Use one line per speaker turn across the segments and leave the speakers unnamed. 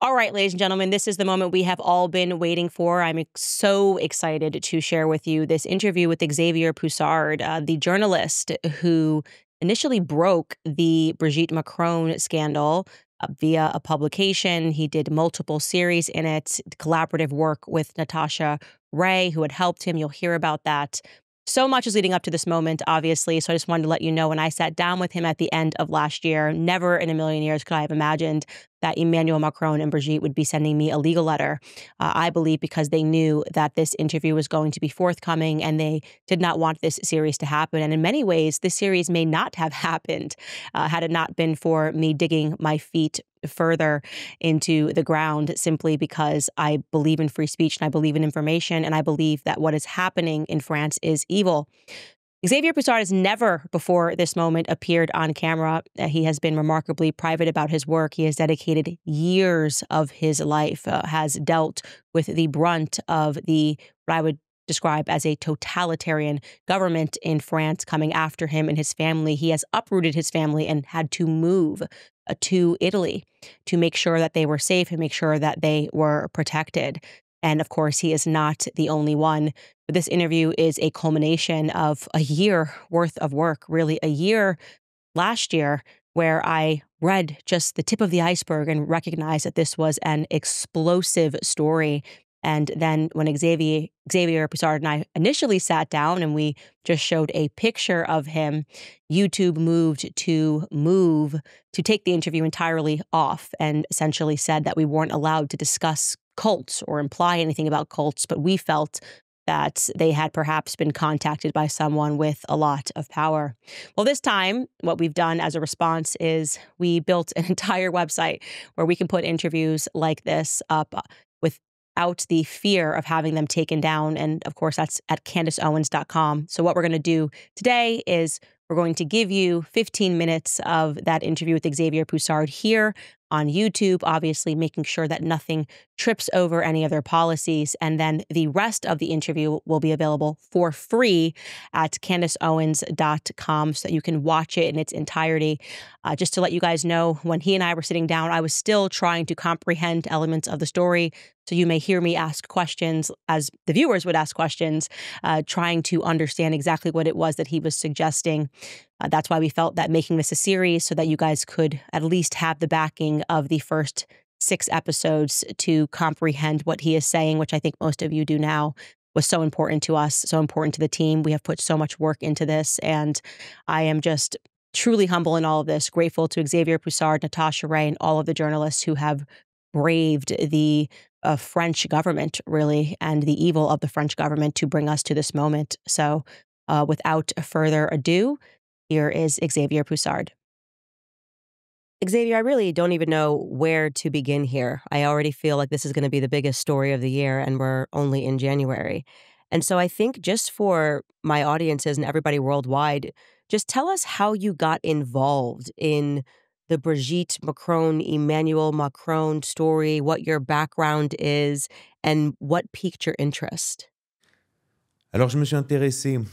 All right, ladies and gentlemen, this is the moment we have all been waiting for. I'm so excited to share with you this interview with Xavier Poussard, the journalist who initially broke the Brigitte Macron scandal via a publication. He did multiple series in it, collaborative work with Natasha Ray, who had helped him. You'll hear about that. So much is leading up to this moment, obviously. So I just wanted to let you know when I sat down with him at the end of last year, never in a million years could I have imagined that Emmanuel Macron and Brigitte would be sending me a legal letter. I believe because they knew that this interview was going to be forthcoming and they did not want this series to happen. And in many ways, this series may not have happened had it not been for me digging my feet further into the ground simply because I believe in free speech and I believe in information and I believe that what is happening in France is evil. Xavier Poussard has never before this moment appeared on camera. He has been remarkably private about his work. He has dedicated years of his life, has dealt with the brunt of what I would describe as a totalitarian government in France coming after him and his family. He has uprooted his family and had to move to Italy to make sure that they were safe and make sure that they were protected. And of course, he is not the only one. But this interview is a culmination of a year worth of work, really a year last year where I read just the tip of the iceberg and recognized that this was an explosive story. And then when Xavier Poussard and I initially sat down and we just showed a picture of him, YouTube moved to take the interview entirely off and essentially said that we weren't allowed to discuss cults or imply anything about cults, but we felt that they had perhaps been contacted by someone with a lot of power. Well, this time, what we've done as a response is we built an entire website where we can put interviews like this up without the fear of having them taken down. And of course, that's at CandaceOwens.com. So what we're going to do today is we're going to give you 15 minutes of that interview with Xavier Poussard here on YouTube, obviously making sure that nothing trips over any other policies. And then the rest of the interview will be available for free at CandaceOwens.com so that you can watch it in its entirety. Just to let you guys know, when he and I were sitting down, I was still trying to comprehend elements of the story. So you may hear me ask questions as the viewers would ask questions, trying to understand exactly what it was that he was suggesting. That's why we felt that making this a series so that you guys could at least have the backing of the first 6 episodes to comprehend what he is saying, which I think most of you do now, was so important to us, so important to the team. We have put so much work into this, and I am just truly humble in all of this, grateful to Xavier Poussard, Natasha Ray, and all of the journalists who have braved the French government, really, and the evil of the French government to bring us to this moment. So without further ado, here is Xavier Poussard. Xavier, I really don't even know where to begin here. I already feel like this is going to be the biggest story of the year, and we're only in January. And so I think just for my audiences and everybody worldwide, just tell us how you got involved in the Brigitte Macron, Emmanuel Macron story, what your background is, and what piqued your interest.
Alors, je me suis intéressé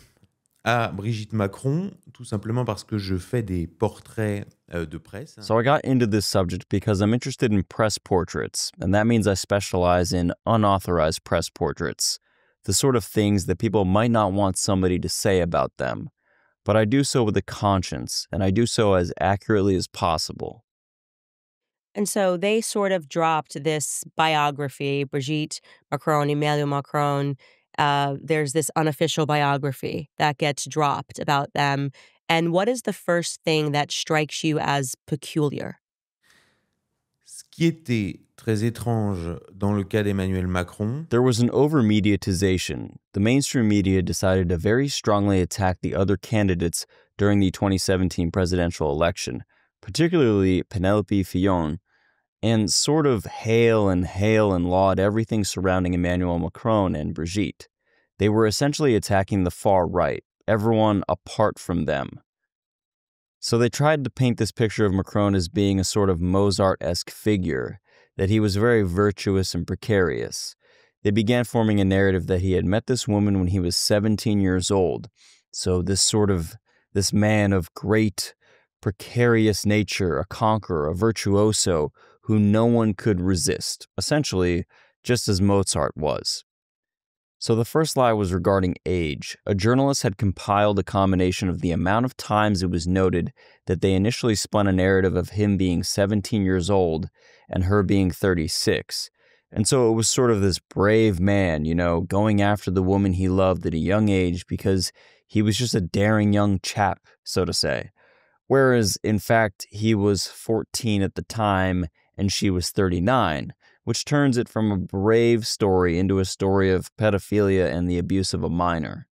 à Brigitte Macron, tout simplement parce que je fais des portraits de presse.
So I got into this subject because I'm interested in press portraits, and that means I specialize in unauthorized press portraits, the sort of things that people might not want somebody to say about them. But I do so with a conscience, and I do so as accurately as possible.
And so they sort of dropped this biography, Brigitte Macron, Emmanuel Macron. There's this unofficial biography that gets dropped about them. And what is the first thing that strikes you as peculiar?
Ce qui était très étrange dans le cas d'Emmanuel Macron,
There was an over-mediatization. The mainstream media decided to very strongly attack the other candidates during the 2017 presidential election, particularly Penelope Fillon, and sort of hail and laud everything surrounding Emmanuel Macron and Brigitte. They were essentially attacking the far right, everyone apart from them. So they tried to paint this picture of Macron as being a sort of Mozart-esque figure, that he was very virtuous and precarious. They began forming a narrative that he had met this woman when he was 17 years old. So this man of great precarious nature, a conqueror, a virtuoso, who no one could resist, essentially just as Mozart was. So the first lie was regarding age. A journalist had compiled a combination of the amount of times it was noted that they initially spun a narrative of him being 17 years old and her being 36. And so it was sort of this brave man, going after the woman he loved at a young age because he was just a daring young chap, so to say. Whereas, in fact, he was 14 at the time and she was 39. Which turns it from a brave story into a story of pedophilia and the abuse of a minor.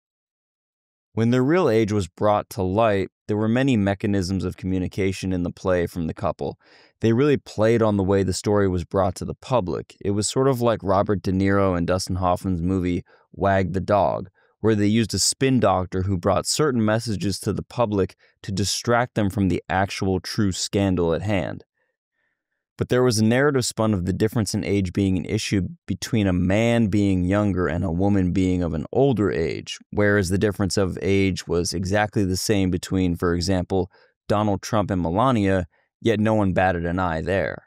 When their real age was brought to light, there were many mechanisms of communication in the play from the couple. They really played on the way the story was brought to the public. It was sort of like Robert De Niro and Dustin Hoffman's movie Wag the Dog, where they used a spin doctor who brought certain messages to the public to distract them from the actual true scandal at hand. But there was a narrative spun of the difference in age being an issue between a man being younger and a woman being of an older age, whereas the difference of age was exactly the same between, for example, Donald Trump and Melania, yet no one batted an eye there.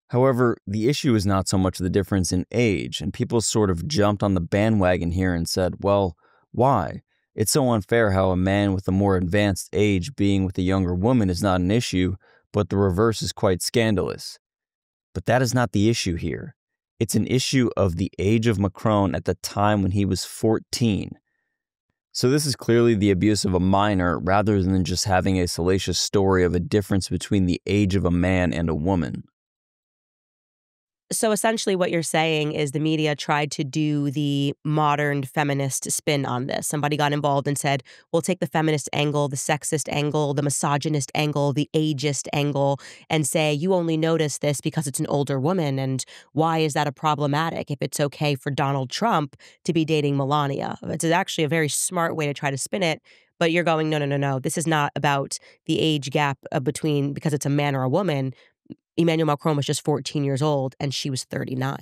However, the issue is not so much the difference in age, and people sort of jumped on the bandwagon here and said, well, why? It's so unfair how a man with a more advanced age being with a younger woman is not an issue, but the reverse is quite scandalous. But that is not the issue here. It's an issue of the age of Macron at the time when he was 14. So this is clearly the abuse of a minor rather than just having a salacious story of a difference between the age of a man and a woman.
So essentially what you're saying is the media tried to do the modern feminist spin on this. Somebody got involved and said, we'll take the feminist angle, the sexist angle, the misogynist angle, the ageist angle, and say, you only notice this because it's an older woman. And why is that a problematic if it's okay for Donald Trump to be dating Melania? It's actually a very smart way to try to spin it. But you're going, no. This is not about the age gap between because it's a man or a woman. Emmanuel Macron was just 14 years old and she was 39.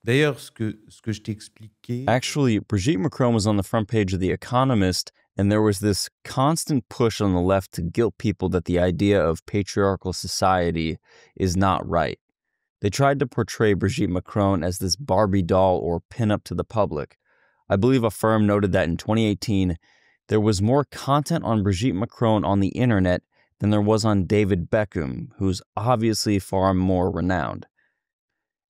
D'ailleurs, ce que je t'ai expliqué...
Actually, Brigitte Macron was on the front page of The Economist, and there was this constant push on the left to guilt people that the idea of patriarchal society is not right. They tried to portray Brigitte Macron as this Barbie doll or pin-up to the public. I believe a firm noted that in 2018, there was more content on Brigitte Macron on the internet than there was on David Beckham, who's obviously far more renowned.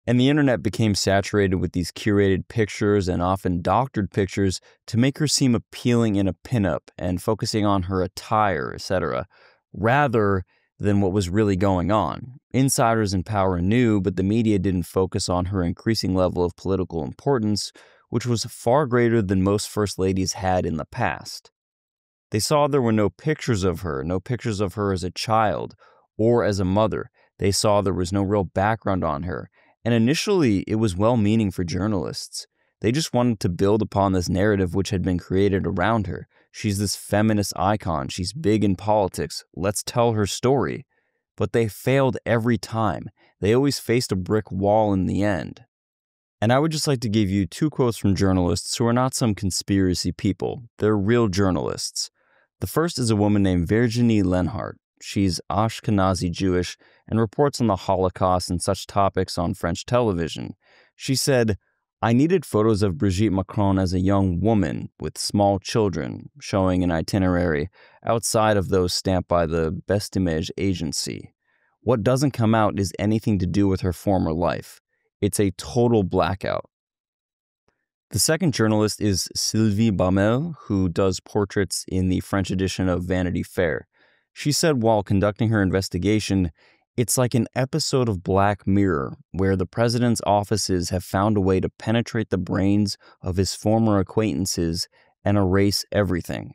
And the internet became saturated with these curated pictures and often doctored pictures to make her seem appealing in a pinup and focusing on her attire, etc., rather than what was really going on. Insiders in power knew, but the media didn't focus on her increasing level of political importance, which was far greater than most first ladies had in the past. They saw there were no pictures of her as a child or as a mother. They saw there was no real background on her. And initially, it was well-meaning for journalists. They just wanted to build upon this narrative which had been created around her. She's this feminist icon. She's big in politics. Let's tell her story. But they failed every time. They always faced a brick wall in the end. And I would just like to give you two quotes from journalists who are not some conspiracy people. They're real journalists. The first is a woman named Virginie Lenhart. She's Ashkenazi Jewish and reports on the Holocaust and such topics on French television. She said, I needed photos of Brigitte Macron as a young woman with small children, showing an itinerary outside of those stamped by the Best Image agency. What doesn't come out is anything to do with her former life. It's a total blackout. The second journalist is Sylvie Baumel, who does portraits in the French edition of Vanity Fair. She said while conducting her investigation, it's like an episode of Black Mirror, where the president's offices have found a way to penetrate the brains of his former acquaintances and erase everything.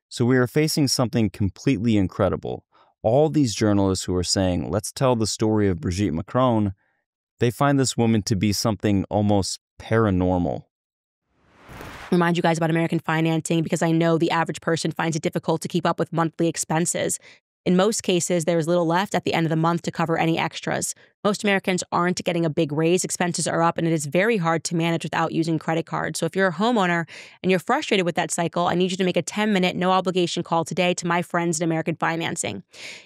So we are facing something completely incredible. All these journalists who are saying, let's tell the story of Brigitte Macron, they find this woman to be something almost paranormal.
Remind you guys about American financing because I know the average person finds it difficult to keep up with monthly expenses. In most cases, there is little left at the end of the month to cover any extras. Most Americans aren't getting a big raise, expenses are up, and it is very hard to manage without using credit cards. So if you're a homeowner and you're frustrated with that cycle, I need you to make a 10-minute no-obligation call today to my friends at American Financing.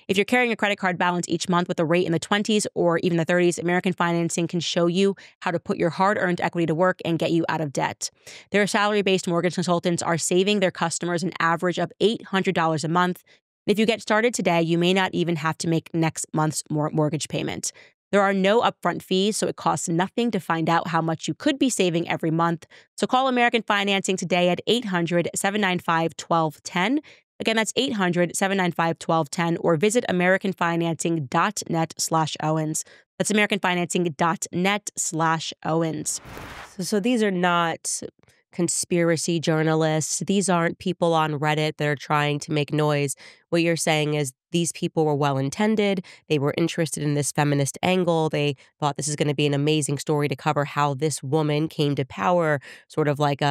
If you're carrying a credit card balance each month with a rate in the 20s or even the 30s, American Financing can show you how to put your hard-earned equity to work and get you out of debt. Their salary-based mortgage consultants are saving their customers an average of $800 a month. If you get started today, you may not even have to make next month's mortgage payment. There are no upfront fees, so it costs nothing to find out how much you could be saving every month. So call American Financing today at 800-795-1210. Again, that's 800-795-1210, or visit americanfinancing.net/Owens. That's americanfinancing.net/Owens. So these are not conspiracy journalists. These aren't people on Reddit that are trying to make noise. What you're saying is these people were well-intended. They were interested in this feminist angle. They thought this is going to be an amazing story to cover how this woman came to power, sort of like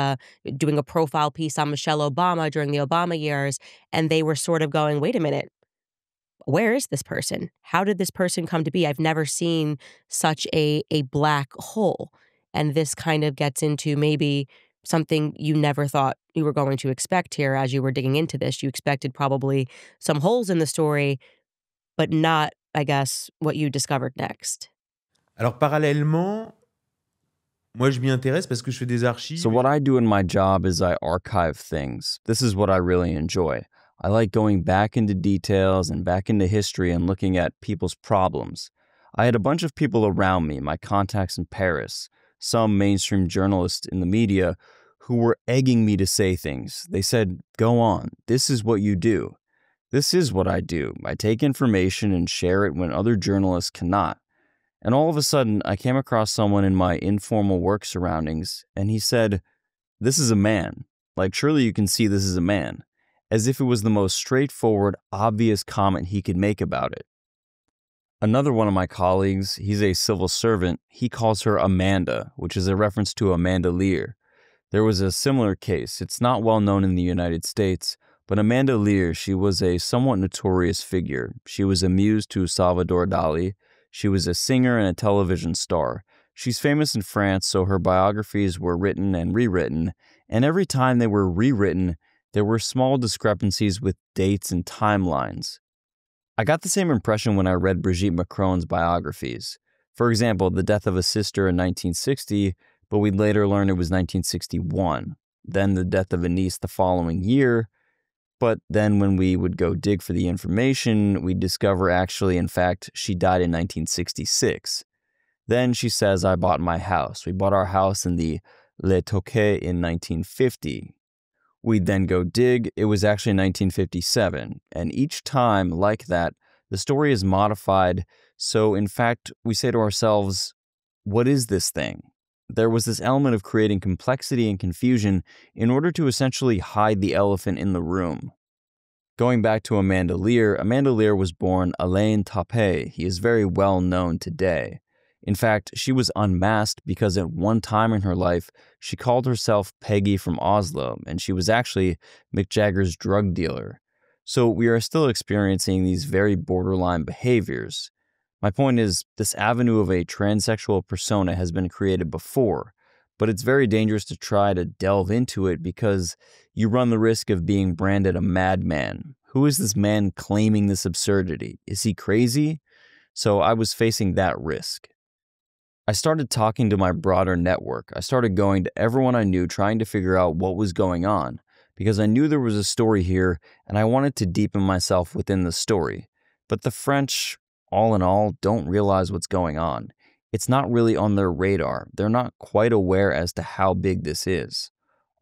doing a profile piece on Michelle Obama during the Obama years. And they were sort of going, wait a minute, where is this person? How did this person come to be? I've never seen such a black hole. And this kind of gets into maybe something you never thought you were going to expect here as you were digging into this. You expected probably some holes in the story, but not, I guess, what you discovered next.
Alors parallèlement, moi je m'y intéresse parce que je fais des archives.
So what I do in my job is I archive things. This is what I really enjoy. I like going back into details and back into history and looking at people's problems. I had a bunch of people around me, my contacts in Paris, some mainstream journalists in the media who were egging me to say things. They said, go on, this is what you do. This is what I do. I take information and share it when other journalists cannot. And all of a sudden, I came across someone in my informal work surroundings, and he said, this is a man. Like, surely you can see this is a man. As if it was the most straightforward, obvious comment he could make about it. Another one of my colleagues, he's a civil servant, he calls her Amanda, which is a reference to Amanda Lear. There was a similar case. It's not well known in the United States, but Amanda Lear, she was a somewhat notorious figure. She was a muse to Salvador Dali. She was a singer and a television star. She's famous in France, so her biographies were written and rewritten, and every time they were rewritten, there were small discrepancies with dates and timelines. I got the same impression when I read Brigitte Macron's biographies. For example, the death of a sister in 1960, but we'd later learn it was 1961. Then the death of a niece the following year, but then when we would go dig for the information, we'd discover actually, in fact, she died in 1966. Then she says, I bought my house. We bought our house in the Le Touquet in 1950. We'd then go dig, it was actually 1957, and each time, like that, the story is modified, so in fact, we say to ourselves, what is this thing? There was this element of creating complexity and confusion in order to essentially hide the elephant in the room. Going back to Amanda Lear was born Alain Tappé. He is very well known today. In fact, she was unmasked because at one time in her life, she called herself Peggy from Oslo, and she was actually Mick Jagger's drug dealer. So we are still experiencing these very borderline behaviors. My point is, this avenue of a transsexual persona has been created before, but it's very dangerous to try to delve into it because you run the risk of being branded a madman. Who is this man claiming this absurdity? Is he crazy? So I was facing that risk. I started talking to my broader network. I started going to everyone I knew trying to figure out what was going on because I knew there was a story here and I wanted to deepen myself within the story. But the French, all in all, don't realize what's going on. It's not really on their radar. They're not quite aware as to how big this is.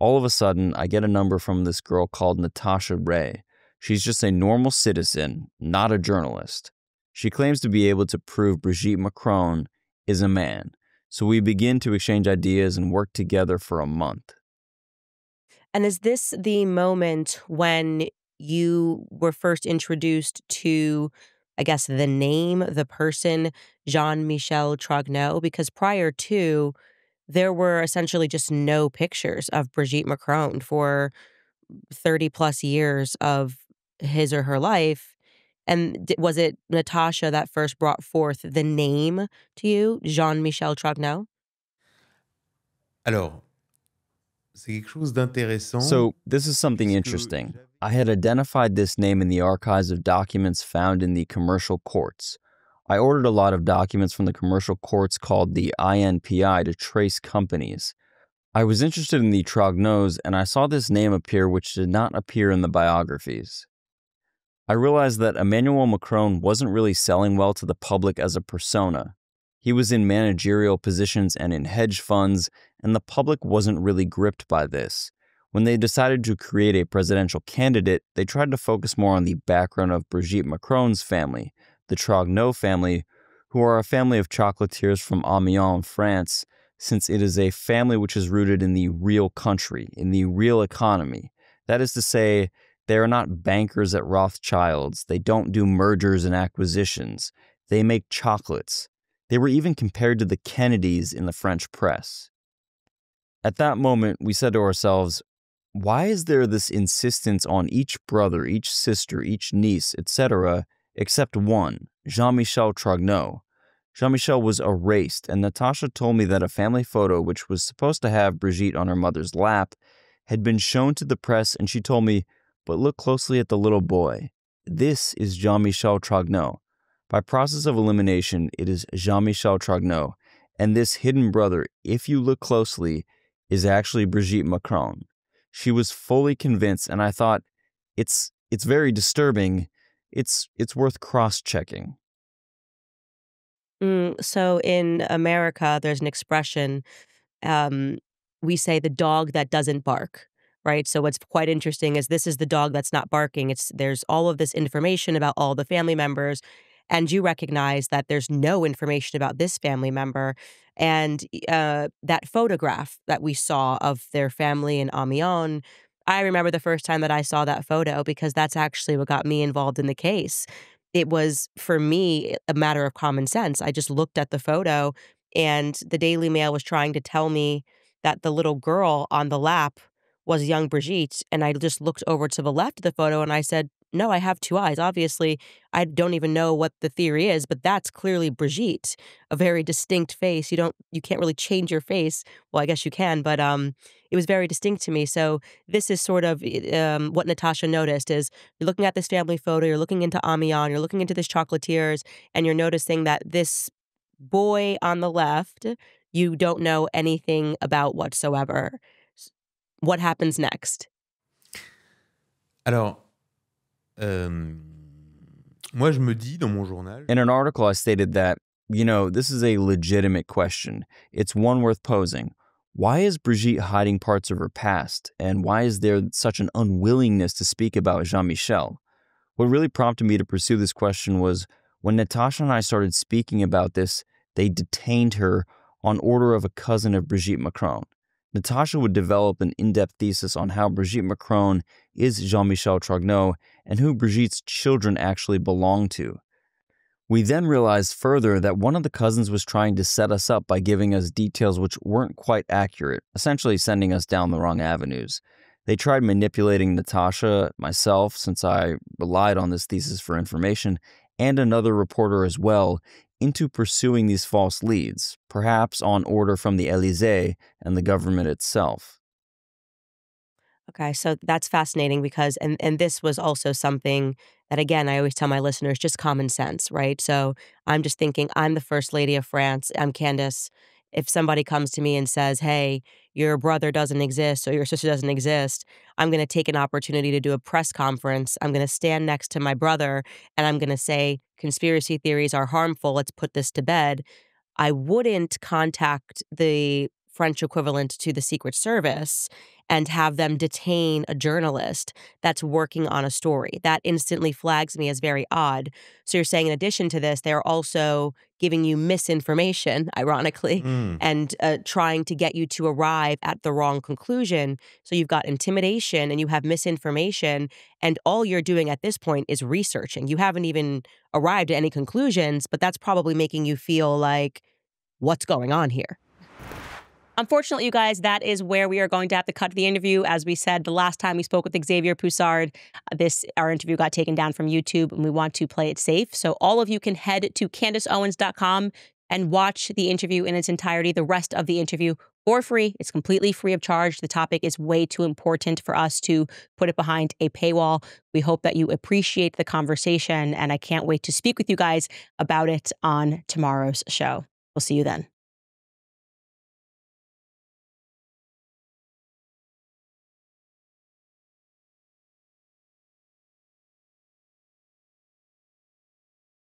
All of a sudden, I get a number from this girl called Natasha Ray. She's just a normal citizen, not a journalist. She claims to be able to prove Brigitte Macron is a man. So we begin to exchange ideas and work together for a month.
And is this the moment when you were first introduced to, I guess, the name, the person, Jean-Michel Trogneau? Because prior to, there were essentially just no pictures of Brigitte Macron for 30 plus years of his or her life. And was it Natasha that first brought forth the name to you, Jean-Michel Trogneau?
Alors, c'est quelque chose d'intéressant
So, this is something
puisque
interesting. I had identified this name in the archives of documents found in the commercial courts. I ordered a lot of documents from the commercial courts called the INPI to trace companies. I was interested in the Trogneaus, and I saw this name appear which did not appear in the biographies. I realized that Emmanuel Macron wasn't really selling well to the public as a persona. He was in managerial positions and in hedge funds, and the public wasn't really gripped by this. When they decided to create a presidential candidate, they tried to focus more on the background of Brigitte Macron's family, the Trogneau family, who are a family of chocolatiers from Amiens, France, since it is a family which is rooted in the real country, in the real economy. That is to say, they are not bankers at Rothschilds. They don't do mergers and acquisitions. They make chocolates. They were even compared to the Kennedys in the French press. At that moment, we said to ourselves, why is there this insistence on each brother, each sister, each niece, etc., except one, Jean-Michel Trogneau? Jean-Michel was erased, and Natasha told me that a family photo, which was supposed to have Brigitte on her mother's lap, had been shown to the press, and she told me, but look closely at the little boy. This is Jean-Michel Trogneau. By process of elimination, it is Jean-Michel Trogneau, and this hidden brother, if you look closely, is actually Brigitte Macron. She was fully convinced, and I thought, it's very disturbing. It's worth cross-checking.
So in America, there's an expression, we say the dog that doesn't bark, right? So what's quite interesting is this is the dog that's not barking. There's all of this information about all the family members, and you recognize that there's no information about this family member. And that photograph that we saw of their family in Amiens, I remember the first time that I saw that photo because that's actually what got me involved in the case. It was, for me, a matter of common sense. I just looked at the photo, and the Daily Mail was trying to tell me that the little girl on the lap was young Brigitte, and I just looked over to the left of the photo, and I said, "No, I have 2 eyes." Obviously, I don't even know what the theory is, but that's clearly Brigitte, a very distinct face. You can't really change your face. Well, I guess you can, but, it was very distinct to me. So this is sort of, what Natasha noticed is you're looking at this family photo, you're looking into Amiens, you're looking into this chocolatiers, and you're noticing that this boy on the left, you don't know anything about whatsoever. S What happens next?
Alors, moi, je me dis dans mon journal,
In an article, I stated that, this is a legitimate question. It's one worth posing. Why is Brigitte hiding parts of her past? And why is there such an unwillingness to speak about Jean-Michel? What really prompted me to pursue this question was when Natasha and I started speaking about this, they detained her on order of a cousin of Brigitte Macron. Natasha would develop an in-depth thesis on how Brigitte Macron is Jean-Michel Trogneau and who Brigitte's children actually belong to. We then realized further that one of the cousins was trying to set us up by giving us details which weren't quite accurate, essentially sending us down the wrong avenues. They tried manipulating Natasha, myself, since I relied on this thesis for information, and another reporter as well, into pursuing these false leads, perhaps on order from the Élysée and the government itself.
Okay, so that's fascinating because and this was also something that, again, I always tell my listeners, just common sense, right? So I'm just thinking, I'm the First Lady of France. I'm Candace. If somebody comes to me and says, "Hey, your brother doesn't exist or your sister doesn't exist," I'm going to take an opportunity to do a press conference. I'm going to stand next to my brother and I'm going to say, "Conspiracy theories are harmful. Let's put this to bed." I wouldn't contact the French equivalent to the Secret Service and have them detain a journalist that's working on a story. That instantly flags me as very odd. So you're saying in addition to this, they're also giving you misinformation, ironically,
hmm,
and trying to get you to arrive at the wrong conclusion. So you've got intimidation and you have misinformation, and all you're doing at this point is researching. You haven't even arrived at any conclusions, but that's probably making you feel like, what's going on here? Unfortunately, you guys, that is where we are going to have to cut the interview. As we said, the last time we spoke with Xavier Poussard, our interview got taken down from YouTube, and we want to play it safe. So all of you can head to CandaceOwens.com and watch the interview in its entirety, the rest of the interview for free. It's completely free of charge. The topic is way too important for us to put it behind a paywall. We hope that you appreciate the conversation, and I can't wait to speak with you guys about it on tomorrow's show. We'll see you then.